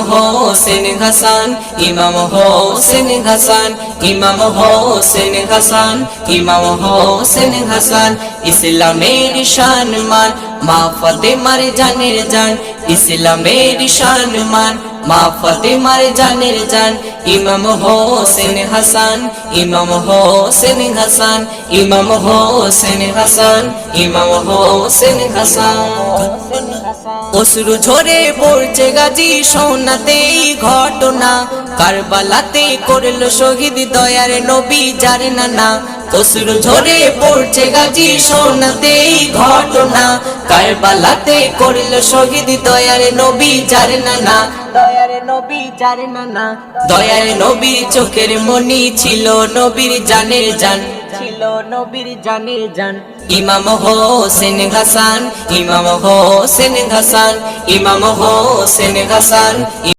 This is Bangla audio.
হোসেন হাসান, ইমাম হোসেন হাসান, ইমাম হোসেন হাসান, ইমাম হোসেন হাসান। ইসলামের শানমান মা ফাতেমার জানের জান, ইসলামের শানমান মা ফাতেমার জানের জান। ইমাম হোসেন হাসান, ইমাম হোসেন হাসান, ইমাম হোসেন হাসান, ইমাম হোসেন হাসান। অশ্রু ঝরে পড়ছে গাজী সোনাতে এই ঘটনা, কারবালাতে করল শহীদ দয়ার নবী যার নানা। অশ্রু ঝরে পড়ছে গাজী সোনাতে এই ঘটনা, কারবালাতে করল শহীদ দয়ার নবী যার নানা। দয়ার নবী যার নানা, দয়ার নবীর চোখের মনি ছিল নবীর জানের জান, ছিল নবীর জানের জান। ইমাম হোসেন হাসান, ইমাম হোসেন হাসান, ইমাম হোসেন হাসান।